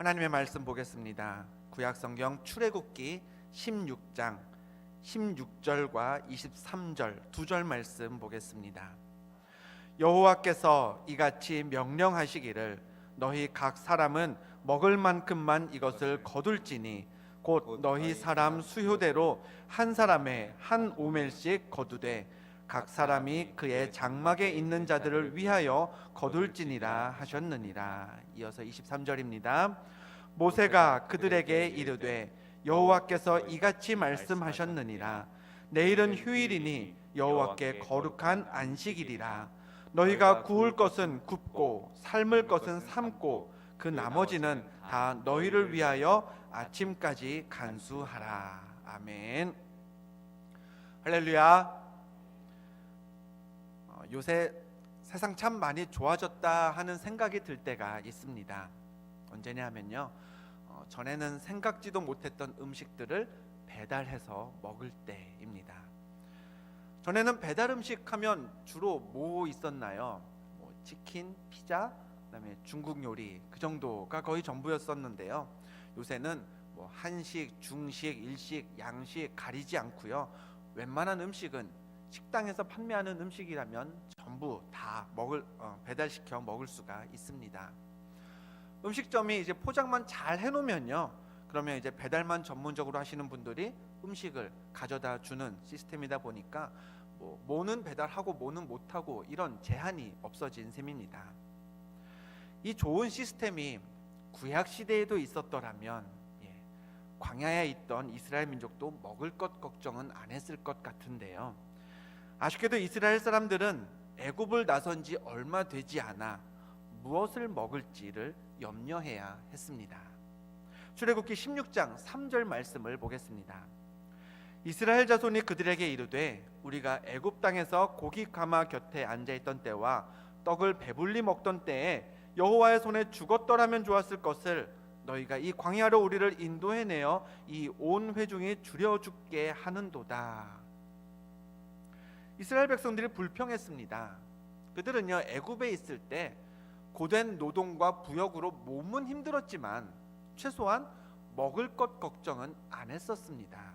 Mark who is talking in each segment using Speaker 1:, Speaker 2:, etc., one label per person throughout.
Speaker 1: 하나님의 말씀 보겠습니다. 구약성경 출애굽기 16장 16절과 23절 두 절 말씀 보겠습니다. 여호와께서 이같이 명령하시기를 너희 각 사람은 먹을 만큼만 이것을 거둘지니 곧 너희 사람 수효대로 한 사람의 한 오멜씩 거두되 각 사람이 그의 장막에 있는 자들을 위하여 거둘지니라 하셨느니라. 이어서 23절입니다. 모세가 그들에게 이르되 여호와께서 이같이 말씀하셨느니라. 내일은 휴일이니 여호와께 거룩한 안식일이라. 너희가 구울 것은 굽고 삶을 것은 삶고 그 나머지는 다 너희를 위하여 아침까지 간수하라. 아멘. 할렐루야. 요새 세상 참 많이 좋아졌다 하는 생각이 들 때가 있습니다. 언제냐 하면요, 전에는 생각지도 못했던 음식들을 배달해서 먹을 때입니다. 전에는 배달 음식 하면 주로 뭐 있었나요? 치킨, 피자, 그다음에 중국 요리, 그 정도가 거의 전부였었는데요. 요새는 한식, 중식, 일식, 양식 가리지 않고요, 웬만한 음식은 식당에서 판매하는 음식이라면 전부 다 배달시켜 먹을 수가 있습니다. 음식점이 이제 포장만 잘 해놓으면요, 그러면 이제 배달만 전문적으로 하시는 분들이 음식을 가져다 주는 시스템이다 보니까 뭐는 배달하고 뭐는 못하고 이런 제한이 없어진 셈입니다. 이 좋은 시스템이 구약 시대에도 있었더라면 광야에 있던 이스라엘 민족도 먹을 것 걱정은 안 했을 것 같은데요. 아쉽게도 이스라엘 사람들은 애굽을 나선 지 얼마 되지 않아 무엇을 먹을지를 염려해야 했습니다. 출애굽기 16장 3절 말씀을 보겠습니다. 이스라엘 자손이 그들에게 이르되 우리가 애굽 땅에서 고기 가마 곁에 앉아있던 때와 떡을 배불리 먹던 때에 여호와의 손에 죽었더라면 좋았을 것을 너희가 이 광야로 우리를 인도해내어 이 온 회중이 줄여 죽게 하는도다. 이스라엘 백성들이 불평했습니다. 그들은요, 애굽에 있을 때 고된 노동과 부역으로 몸은 힘들었지만 최소한 먹을 것 걱정은 안 했었습니다.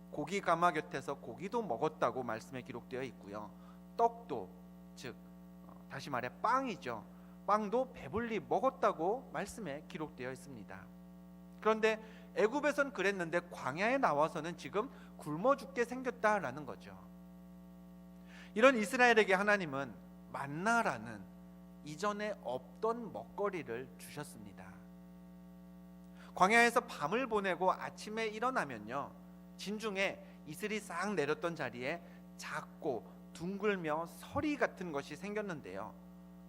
Speaker 1: 고기 가마 곁에서 고기도 먹었다고 말씀에 기록되어 있고요, 떡도, 즉 다시 말해 빵이죠, 빵도 배불리 먹었다고 말씀에 기록되어 있습니다. 그런데 애굽에선 그랬는데 광야에 나와서는 지금 굶어 죽게 생겼다라는 거죠. 이런 이스라엘에게 하나님은 만나라는 이전에 없던 먹거리를 주셨습니다. 광야에서 밤을 보내고 아침에 일어나면요, 진중에 이슬이 싹 내렸던 자리에 작고 둥글며 서리 같은 것이 생겼는데요,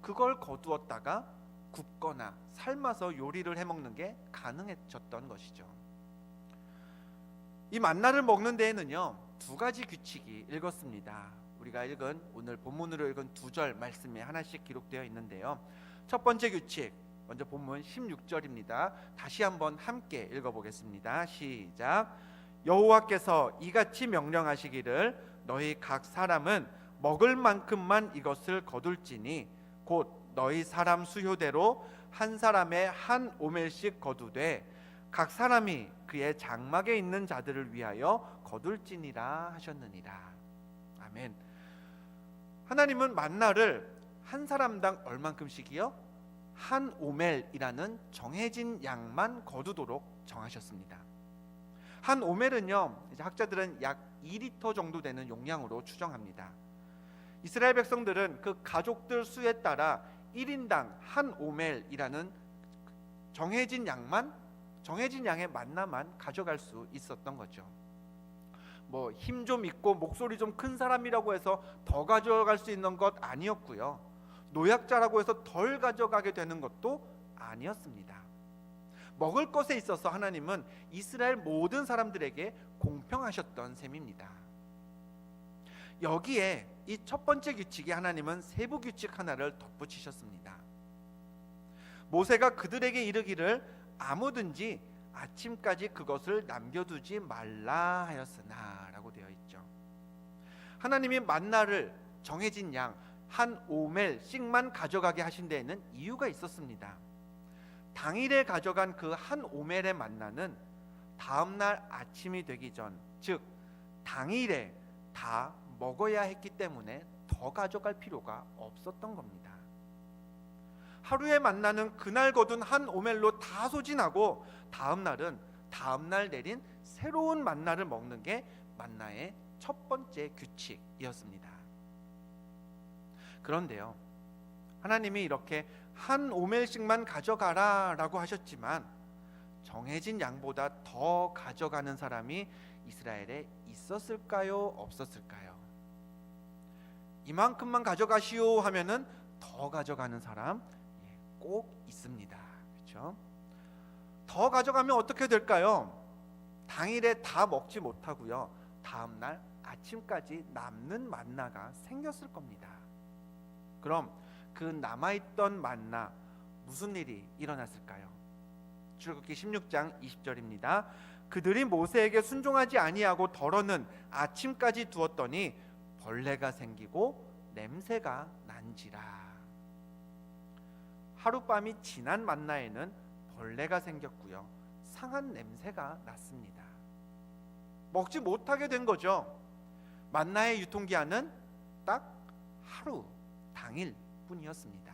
Speaker 1: 그걸 거두었다가 굽거나 삶아서 요리를 해먹는 게 가능해졌던 것이죠. 이 만나를 먹는 데에는요, 두 가지 규칙이 읽었습니다. 우리가 읽은 오늘 본문으로 읽은 두 절 말씀에 하나씩 기록되어 있는데요. 첫 번째 규칙, 먼저 본문 16절입니다. 다시 한번 함께 읽어보겠습니다. 시작. 여호와께서 이같이 명령하시기를 너희 각 사람은 먹을 만큼만 이것을 거둘지니 곧 너희 사람 수효대로 한 사람의 한 오멜씩 거두되 각 사람이 그의 장막에 있는 자들을 위하여 거둘지니라 하셨느니라. 아멘. 하나님은 만나를 한 사람당 얼만큼씩이요? 한 오멜이라는 정해진 양만 거두도록 정하셨습니다. 한 오멜은요, 이제 학자들은 약 2리터 정도 되는 용량으로 추정합니다. 이스라엘 백성들은 그 가족들 수에 따라 1인당 한 오멜이라는 정해진 양의 만나만 가져갈 수 있었던 거죠. 힘 좀 있고 목소리 좀 큰 사람이라고 해서 더 가져갈 수 있는 것 아니었고요, 노약자라고 해서 덜 가져가게 되는 것도 아니었습니다. 먹을 것에 있어서 하나님은 이스라엘 모든 사람들에게 공평하셨던 셈입니다. 여기에 이 첫 번째 규칙에 하나님은 세부 규칙 하나를 덧붙이셨습니다. 모세가 그들에게 이르기를 아무든지 아침까지 그것을 남겨두지 말라 하였으나 라고 되어 있죠. 하나님이 만나를 정해진 양 한 오멜씩만 가져가게 하신 데에는 이유가 있었습니다. 당일에 가져간 그 한 오멜의 만나는 다음날 아침이 되기 전, 즉 당일에 다 먹어야 했기 때문에 더 가져갈 필요가 없었던 겁니다. 하루에 만나는 그날 거둔 한 오멜로 다 소진하고 다음날 내린 새로운 만나를 먹는 게 만나의 첫 번째 규칙이었습니다. 그런데요, 하나님이 이렇게 한 오멜씩만 가져가라 라고 하셨지만 정해진 양보다 더 가져가는 사람이 이스라엘에 있었을까요? 없었을까요? 이만큼만 가져가시오 하면은 더 가져가는 사람 꼭 있습니다. 그렇죠? 더 가져가면 어떻게 될까요? 당일에 다 먹지 못하고요, 다음날 아침까지 남는 만나가 생겼을 겁니다. 그럼 그 남아있던 만나, 무슨 일이 일어났을까요? 출애굽기 16장 20절입니다. 그들이 모세에게 순종하지 아니하고 덜어는 아침까지 두었더니 벌레가 생기고 냄새가 난지라. 하룻밤이 지난 만나에는 벌레가 생겼고요, 상한 냄새가 났습니다. 먹지 못하게 된 거죠. 만나의 유통기한은 딱 하루, 당일 뿐이었습니다.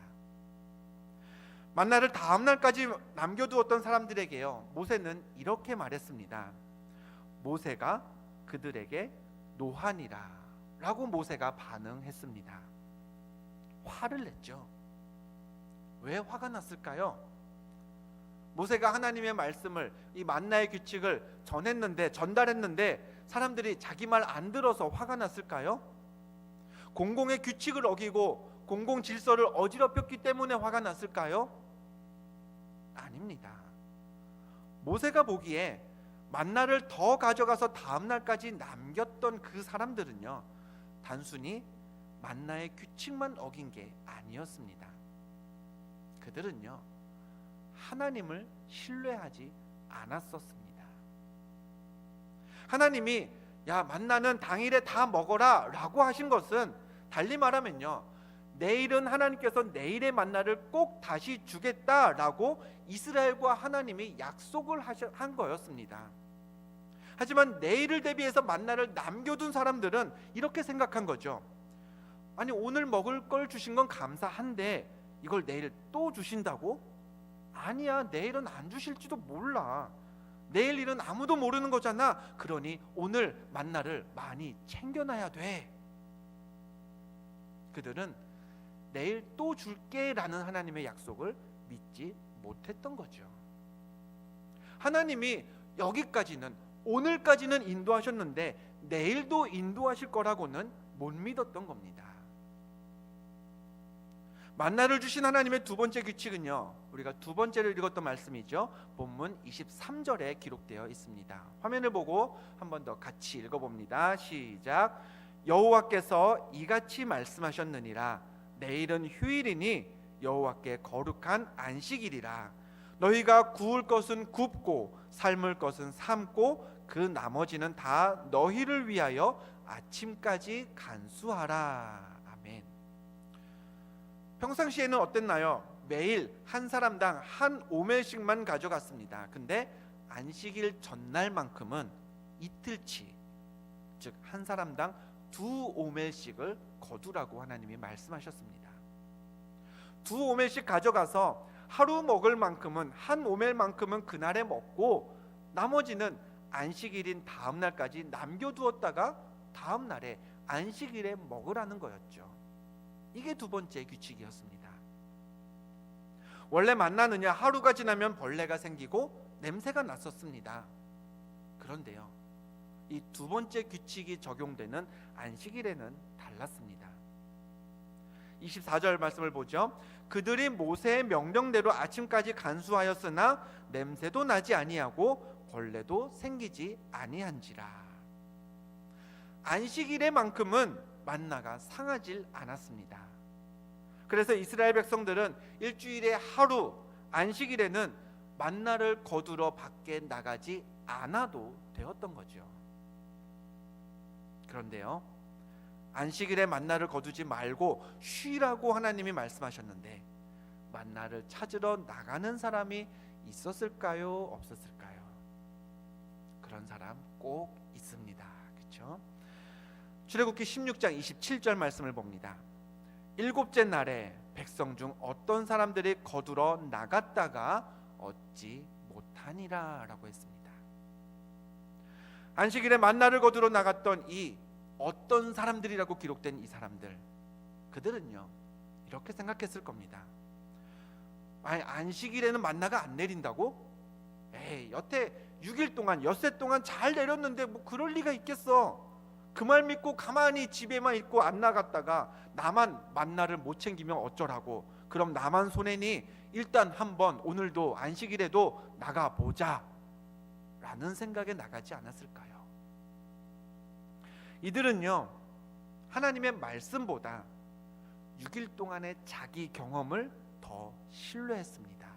Speaker 1: 만나를 다음날까지 남겨두었던 사람들에게요, 모세는 이렇게 말했습니다. 모세가 그들에게 노하니라 라고 모세가 반응했습니다. 화를 냈죠. 왜 화가 났을까요? 모세가 하나님의 말씀을, 이 만나의 규칙을 전달했는데 사람들이 자기 말 안 들어서 화가 났을까요? 공공의 규칙을 어기고 공공 질서를 어지럽혔기 때문에 화가 났을까요? 아닙니다. 모세가 보기에 만나를 더 가져가서 다음날까지 남겼던 그 사람들은요, 단순히 만나의 규칙만 어긴 게 아니었습니다. 그들은요, 하나님을 신뢰하지 않았었습니다. 하나님이 야, 만나는 당일에 다 먹어라 라고 하신 것은, 달리 말하면요, 내일은 하나님께서 내일의 만나를 꼭 다시 주겠다라고 이스라엘과 하나님이 약속을 한 거였습니다. 하지만 내일을 대비해서 만나를 남겨둔 사람들은 이렇게 생각한 거죠. 아니, 오늘 먹을 걸 주신 건 감사한데 이걸 내일 또 주신다고? 아니야, 내일은 안 주실지도 몰라. 내일 일은 아무도 모르는 거잖아. 그러니 오늘 만나를 많이 챙겨놔야 돼. 그들은 내일 또 줄게라는 하나님의 약속을 믿지 못했던 거죠. 하나님이 여기까지는, 오늘까지는 인도하셨는데 내일도 인도하실 거라고는 못 믿었던 겁니다. 만나를 주신 하나님의 두 번째 규칙은요, 우리가 두 번째로 읽었던 말씀이죠. 본문 23절에 기록되어 있습니다. 화면을 보고 한 번 더 같이 읽어봅니다. 시작. 여호와께서 이같이 말씀하셨느니라. 내일은 휴일이니 여호와께 거룩한 안식일이라. 너희가 구울 것은 굽고 삶을 것은 삶고 그 나머지는 다 너희를 위하여 아침까지 간수하라. 아멘. 평상시에는 어땠나요? 매일 한 사람당 한 오멜씩만 가져갔습니다. 근데 안식일 전날만큼은 이틀치, 즉 한 사람당 두 오멜씩을 거두라고 하나님이 말씀하셨습니다. 두 오멜씩 가져가서 하루 먹을 만큼은, 한 오멜만큼은 그날에 먹고 나머지는 안식일인 다음날까지 남겨두었다가 다음날에 안식일에 먹으라는 거였죠. 이게 두 번째 규칙이었습니다. 원래 만나느냐, 하루가 지나면 벌레가 생기고 냄새가 났었습니다. 그런데요, 이 두 번째 규칙이 적용되는 안식일에는 달랐습니다. 24절 말씀을 보죠. 그들이 모세의 명령대로 아침까지 간수하였으나 냄새도 나지 아니하고 벌레도 생기지 아니한지라. 안식일에만큼은 만나가 상하질 않았습니다. 그래서 이스라엘 백성들은 일주일에 하루, 안식일에는 만나를 거두러 밖에 나가지 않아도 되었던 거죠. 그런데요, 안식일에 만나를 거두지 말고 쉬라고 하나님이 말씀하셨는데 만나를 찾으러 나가는 사람이 있었을까요? 없었을까요? 그런 사람 꼭 있습니다. 그렇죠? 출애굽기 16장 27절 말씀을 봅니다. 일곱째 날에 백성 중 어떤 사람들이 거두러 나갔다가 얻지 못하니라 라고 했습니다. 안식일에 만나를 거두러 나갔던 이 어떤 사람들이라고 기록된 이 사람들, 그들은요 이렇게 생각했을 겁니다. 아니, 안식일에는 만나가 안 내린다고? 에이, 여태 6일 동안 엿새 동안 잘 내렸는데 뭐 그럴 리가 있겠어. 그 말 믿고 가만히 집에만 있고 안 나갔다가 나만 만나를 못 챙기면 어쩌라고. 그럼 나만 손해니 일단 한번 오늘도 안식일에도 나가보자 라는 생각에 나가지 않았을까요? 이들은요 하나님의 말씀보다 6일 동안의 자기 경험을 더 신뢰했습니다.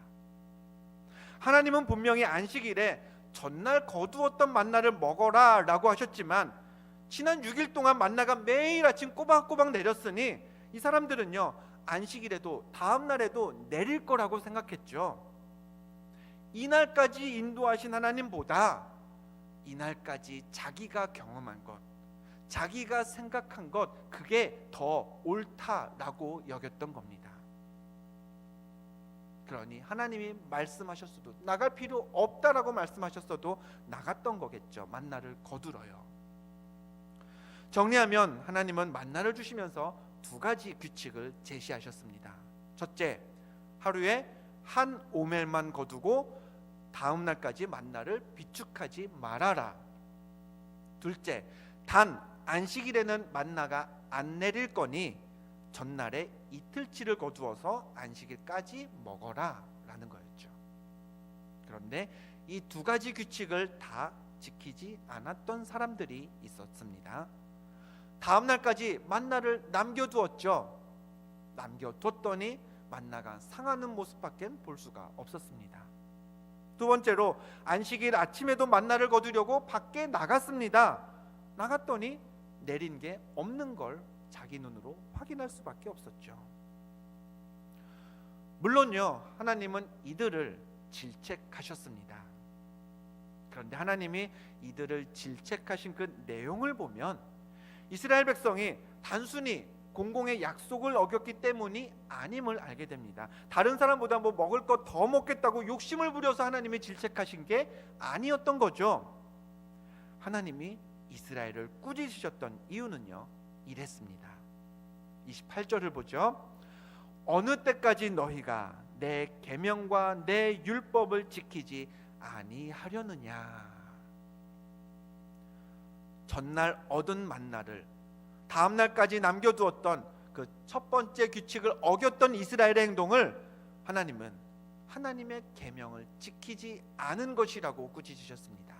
Speaker 1: 하나님은 분명히 안식일에 전날 거두었던 만나를 먹어라 라고 하셨지만 지난 6일 동안 만나가 매일 아침 꼬박꼬박 내렸으니 이 사람들은요 안식일에도 다음 날에도 내릴 거라고 생각했죠. 이날까지 인도하신 하나님보다 이날까지 자기가 경험한 것, 자기가 생각한 것, 그게 더 옳다라고 여겼던 겁니다. 그러니 하나님이 말씀하셨어도 나갈 필요 없다라고 말씀하셨어도 나갔던 거겠죠. 만나를 거두러요. 정리하면 하나님은 만나를 주시면서 두 가지 규칙을 제시하셨습니다. 첫째, 하루에 한 오멜만 거두고 다음 날까지 만나를 비축하지 말아라. 둘째, 단 안식일에는 만나가 안 내릴 거니 전날에 이틀치를 거두어서 안식일까지 먹어라 라는 거였죠. 그런데 이 두 가지 규칙을 다 지키지 않았던 사람들이 있었습니다. 다음 날까지 만나를 남겨두었죠. 남겨뒀더니 만나가 상하는 모습밖에 볼 수가 없었습니다. 두 번째로 안식일 아침에도 만나를 거두려고 밖에 나갔습니다. 나갔더니 내린 게 없는 걸 자기 눈으로 확인할 수밖에 없었죠. 물론요 하나님은 이들을 질책하셨습니다. 그런데 하나님이 이들을 질책하신 그 내용을 보면 이스라엘 백성이 단순히 공공의 약속을 어겼기 때문이 아님을 알게 됩니다. 다른 사람보다 뭐 먹을 것 더 먹겠다고 욕심을 부려서 하나님이 질책하신 게 아니었던 거죠. 하나님이 이스라엘을 꾸짖으셨던 이유는요 이랬습니다. 28절을 보죠. 어느 때까지 너희가 내 계명과 내 율법을 지키지 아니하려느냐. 전날 얻은 만나를 다음 날까지 남겨두었던 그 첫 번째 규칙을 어겼던 이스라엘의 행동을 하나님은 하나님의 계명을 지키지 않은 것이라고 꾸짖으셨습니다.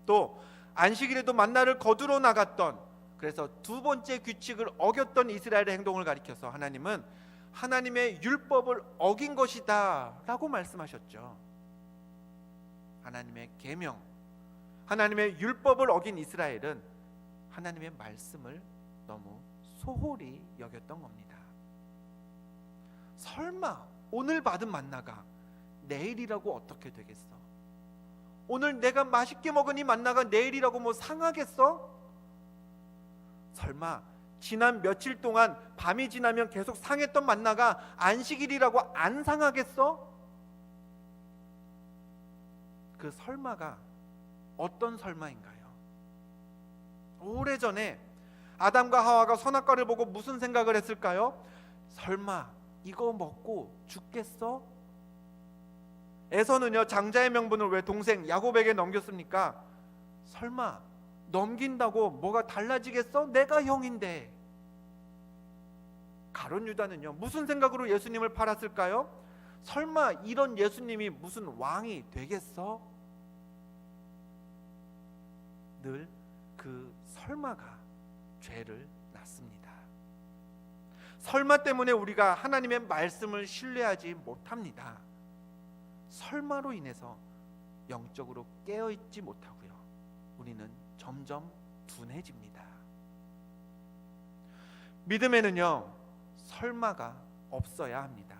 Speaker 1: 또 안식일에도 만나를 거두러 나갔던, 그래서 두 번째 규칙을 어겼던 이스라엘의 행동을 가리켜서 하나님은 하나님의 율법을 어긴 것이다 라고 말씀하셨죠. 하나님의 계명, 하나님의 율법을 어긴 이스라엘은 하나님의 말씀을 너무 소홀히 여겼던 겁니다. 설마 오늘 받은 만나가 내일이라고 어떻게 되겠어? 오늘 내가 맛있게 먹은 이 만나가 내일이라고 뭐 상하겠어? 설마 지난 며칠 동안 밤이 지나면 계속 상했던 만나가 안식일이라고 안 상하겠어? 그 설마가 어떤 설마인가요? 오래전에 아담과 하와가 선악과를 보고 무슨 생각을 했을까요? 설마 이거 먹고 죽겠어? 에서는요 장자의 명분을 왜 동생 야곱에게 넘겼습니까? 설마 넘긴다고 뭐가 달라지겠어? 내가 형인데. 가룟 유다는요 무슨 생각으로 예수님을 팔았을까요? 설마 이런 예수님이 무슨 왕이 되겠어? 늘 그 설마가 죄를 낳습니다. 설마 때문에 우리가 하나님의 말씀을 신뢰하지 못합니다. 설마로 인해서 영적으로 깨어있지 못하고요, 우리는 점점 둔해집니다. 믿음에는요 설마가 없어야 합니다.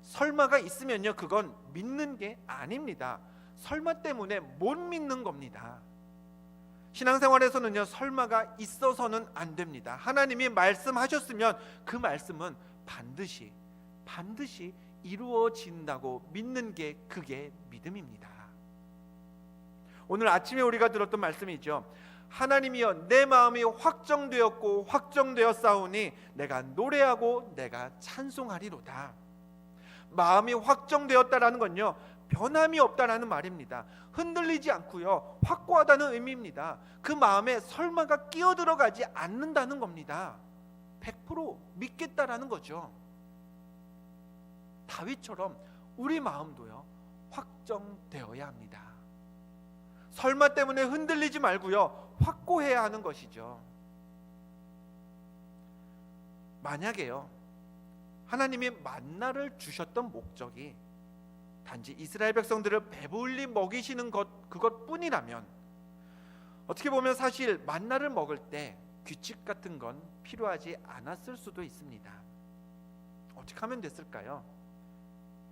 Speaker 1: 설마가 있으면요, 그건 믿는 게 아닙니다. 설마 때문에 못 믿는 겁니다. 신앙생활에서는요, 설마가 있어서는 안 됩니다. 하나님이 말씀하셨으면 그 말씀은 반드시 이루어진다고 믿는 게 그게 믿음입니다. 오늘 아침에 우리가 들었던 말씀이죠. 하나님이여 내 마음이 확정되었고 확정되었사오니 내가 노래하고 내가 찬송하리로다. 마음이 확정되었다라는 건요, 변함이 없다라는 말입니다. 흔들리지 않고요, 확고하다는 의미입니다. 그 마음에 설마가 끼어들어가지 않는다는 겁니다. 100% 믿겠다라는 거죠. 다윗처럼 우리 마음도요, 확정되어야 합니다. 설마 때문에 흔들리지 말고요, 확고해야 하는 것이죠. 만약에요, 하나님이 만나를 주셨던 목적이 단지 이스라엘 백성들을 배불리 먹이시는 그것뿐이라면, 어떻게 보면 사실 만나를 먹을 때 규칙 같은 건 필요하지 않았을 수도 있습니다. 어떻게 하면 됐을까요?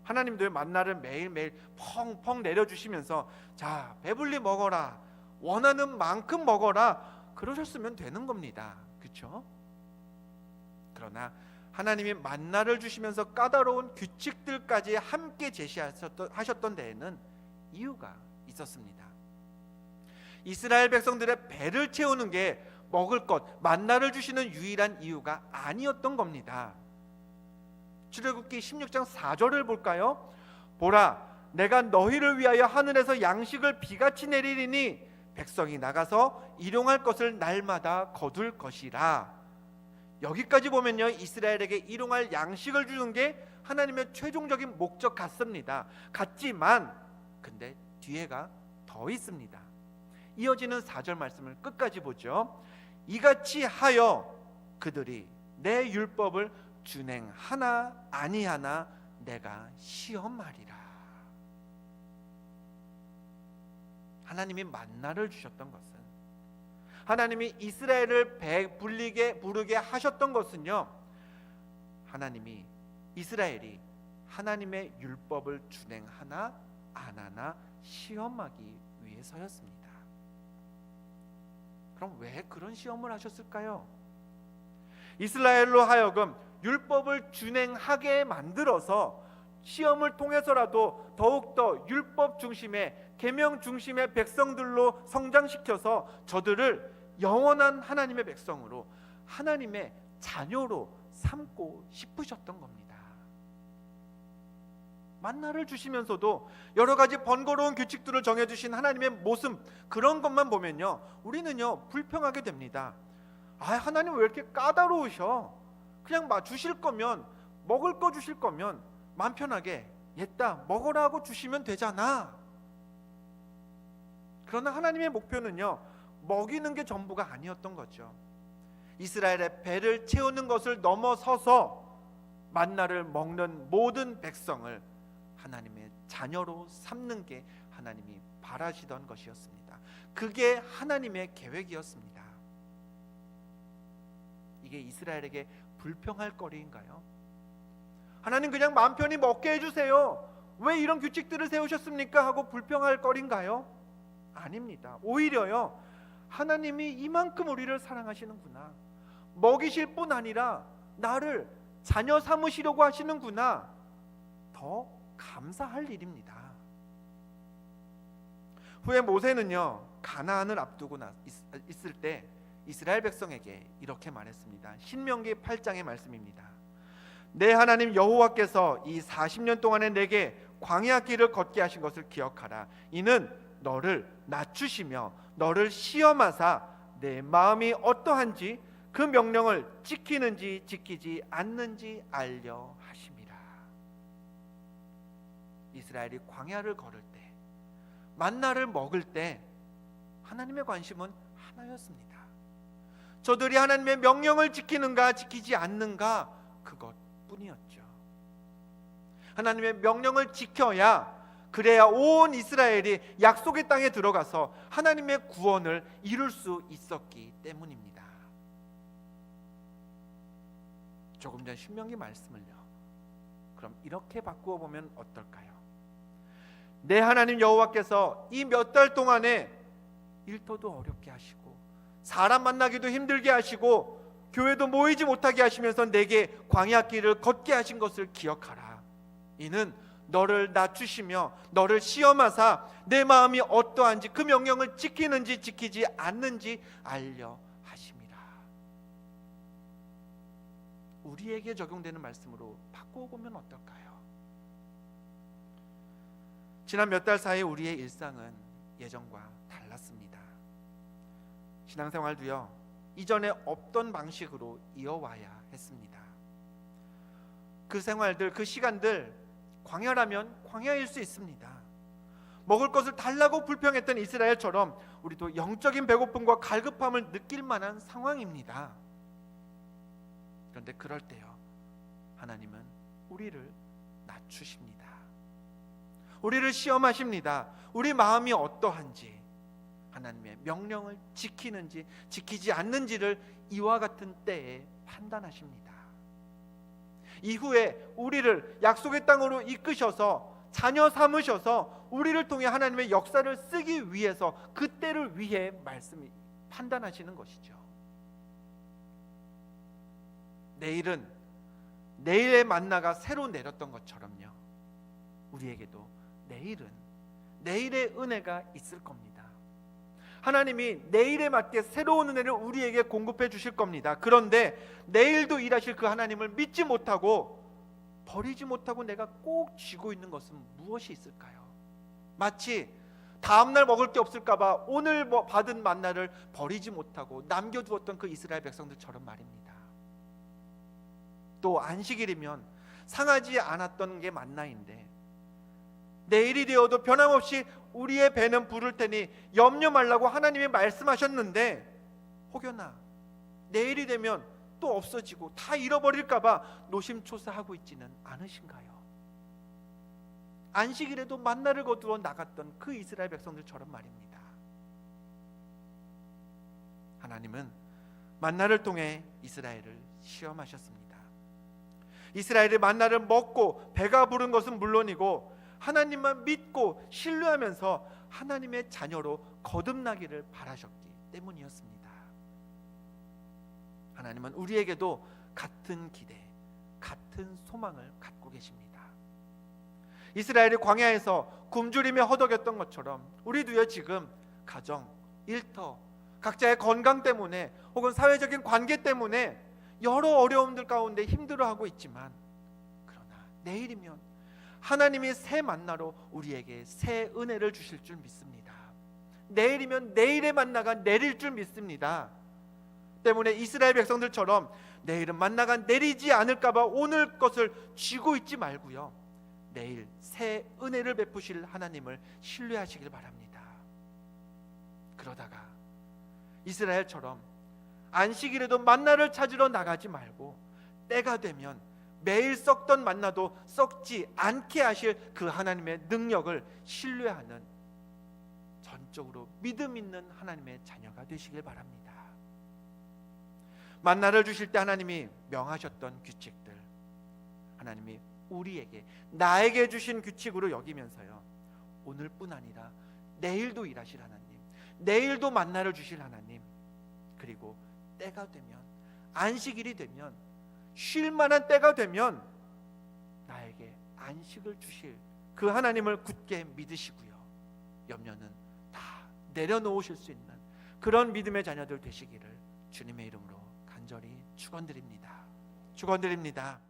Speaker 1: 하나님도 만나를 매일매일 펑펑 내려주시면서 자, 배불리 먹어라, 원하는 만큼 먹어라, 그러셨으면 되는 겁니다. 그렇죠? 그러나 하나님이 만나를 주시면서 까다로운 규칙들까지 함께 제시하셨던 데에는 이유가 있었습니다. 이스라엘 백성들의 배를 채우는 게 먹을 것, 만나를 주시는 유일한 이유가 아니었던 겁니다. 출애굽기 16장 4절을 볼까요? 보라, 내가 너희를 위하여 하늘에서 양식을 비같이 내리리니 백성이 나가서 일용할 것을 날마다 거둘 것이라. 여기까지 보면요, 이스라엘에게 일용할 양식을 주는 게 하나님의 최종적인 목적 같지만 근데 뒤에가 더 있습니다. 이어지는 4절 말씀을 끝까지 보죠. 이같이 하여 그들이 내 율법을 준행하나 아니하나 내가 시험하리라. 하나님이 만나를 주셨던 것은, 하나님이 이스라엘을 부르게 하셨던 것은요, 하나님이 이스라엘이 하나님의 율법을 준행하나 안 하나 시험하기 위해서였습니다. 그럼 왜 그런 시험을 하셨을까요? 이스라엘로 하여금 율법을 준행하게 만들어서 시험을 통해서라도 더욱더 율법 중심의, 계명 중심의 백성들로 성장시켜서 저들을 영원한 하나님의 백성으로, 하나님의 자녀로 삼고 싶으셨던 겁니다. 만나를 주시면서도 여러 가지 번거로운 규칙들을 정해주신 하나님의 모습, 그런 것만 보면요, 우리는요 불평하게 됩니다. 하나님 왜 이렇게 까다로우셔? 그냥 주실 거면, 먹을 거 주실 거면 마음 편하게 얘다 먹으라 하고 주시면 되잖아. 그러나 하나님의 목표는요, 먹이는 게 전부가 아니었던 거죠. 이스라엘의 배를 채우는 것을 넘어서서 만나를 먹는 모든 백성을 하나님의 자녀로 삼는 게 하나님이 바라시던 것이었습니다. 그게 하나님의 계획이었습니다. 이게 이스라엘에게 불평할 거리인가요? 하나님 그냥 마음 편히 먹게 해주세요, 왜 이런 규칙들을 세우셨습니까? 하고 불평할 거리인가요? 아닙니다. 오히려요, 하나님이 이만큼 우리를 사랑하시는구나, 먹이실 뿐 아니라 나를 자녀 삼으시려고 하시는구나, 더 감사할 일입니다. 후에 모세는요, 가나안을 앞두고 있을 때 이스라엘 백성에게 이렇게 말했습니다. 신명기 8장의 말씀입니다. 내 하나님 여호와께서 이 40년 동안에 내게 광야 길을 걷게 하신 것을 기억하라. 이는 너를 낮추시며 너를 시험하사 내 마음이 어떠한지 그 명령을 지키는지 지키지 않는지 알려 하심이라. 이스라엘이 광야를 걸을 때, 만나를 먹을 때 하나님의 관심은 하나였습니다. 저들이 하나님의 명령을 지키는가 지키지 않는가, 그것뿐이었죠. 하나님의 명령을 지켜야, 그래야 온 이스라엘이 약속의 땅에 들어가서 하나님의 구원을 이룰 수 있었기 때문입니다. 조금 전 신명기 말씀을요, 그럼 이렇게 바꾸어 보면 어떨까요? 내 하나님 여호와께서 이 몇 달 동안에 일터도 어렵게 하시고 사람 만나기도 힘들게 하시고 교회도 모이지 못하게 하시면서 내게 광야길을 걷게 하신 것을 기억하라. 이는 너를 낮추시며 너를 시험하사 내 마음이 어떠한지 그 명령을 지키는지 지키지 않는지 알려 하심이라. 우리에게 적용되는 말씀으로 바꾸어 보면 어떨까요? 지난 몇 달 사이 우리의 일상은 예전과 달랐습니다. 신앙생활도요, 이전에 없던 방식으로 이어와야 했습니다. 그 생활들, 그 시간들, 광야라면 광야일 수 있습니다. 먹을 것을 달라고 불평했던 이스라엘처럼 우리도 영적인 배고픔과 갈급함을 느낄 만한 상황입니다. 그런데 그럴 때요, 하나님은 우리를 낮추십니다. 우리를 시험하십니다. 우리 마음이 어떠한지, 하나님의 명령을 지키는지 지키지 않는지를 이와 같은 때에 판단하십니다. 이후에 우리를 약속의 땅으로 이끄셔서 자녀 삼으셔서 우리를 통해 하나님의 역사를 쓰기 위해서 그 때를 위해 말씀이 판단하시는 것이죠. 내일은 내일의 만나가 새로 내렸던 것처럼요, 우리에게도 내일은 내일의 은혜가 있을 겁니다. 하나님이 내일에 맞게 새로운 은혜를 우리에게 공급해 주실 겁니다. 그런데 내일도 일하실 그 하나님을 믿지 못하고 버리지 못하고 내가 꼭 쥐고 있는 것은 무엇이 있을까요? 마치 다음날 먹을 게 없을까 봐 오늘 받은 만나를 버리지 못하고 남겨두었던 그 이스라엘 백성들처럼 말입니다. 또 안식일이면 상하지 않았던 게 만나인데 내일이 되어도 변함없이 우리의 배는 부를 테니 염려 말라고 하나님이 말씀하셨는데 혹여나 내일이 되면 또 없어지고 다 잃어버릴까 봐 노심초사하고 있지는 않으신가요? 안식일에도 만나를 거두어 나갔던 그 이스라엘 백성들처럼 말입니다. 하나님은 만나를 통해 이스라엘을 시험하셨습니다. 이스라엘이 만나를 먹고 배가 부른 것은 물론이고 하나님만 믿고 신뢰하면서 하나님의 자녀로 거듭나기를 바라셨기 때문이었습니다. 하나님은 우리에게도 같은 기대, 같은 소망을 갖고 계십니다. 이스라엘이 광야에서 굶주리며 허덕였던 것처럼 우리도요, 지금 가정, 일터, 각자의 건강 때문에 혹은 사회적인 관계 때문에 여러 어려움들 가운데 힘들어하고 있지만, 그러나 내일이면 하나님이 새 만나로 우리에게 새 은혜를 주실 줄 믿습니다. 내일이면 내일의 만나가 내릴 줄 믿습니다. 때문에 이스라엘 백성들처럼 내일은 만나가 내리지 않을까 봐 오늘 것을 쥐고 있지 말고요, 내일 새 은혜를 베푸실 하나님을 신뢰하시길 바랍니다. 그러다가 이스라엘처럼 안식일에도 만나를 찾으러 나가지 말고 때가 되면 매일 썩던 만나도 썩지 않게 하실 그 하나님의 능력을 신뢰하는 전적으로 믿음 있는 하나님의 자녀가 되시길 바랍니다. 만나를 주실 때 하나님이 명하셨던 규칙들, 하나님이 우리에게, 나에게 주신 규칙으로 여기면서요, 오늘뿐 아니라 내일도 일하실 하나님, 내일도 만나를 주실 하나님, 그리고 때가 되면, 안식일이 되면, 쉴 만한 때가 되면 나에게 안식을 주실 그 하나님을 굳게 믿으시고요, 염려는 다 내려놓으실 수 있는 그런 믿음의 자녀들 되시기를 주님의 이름으로 간절히 축원드립니다. 축원드립니다.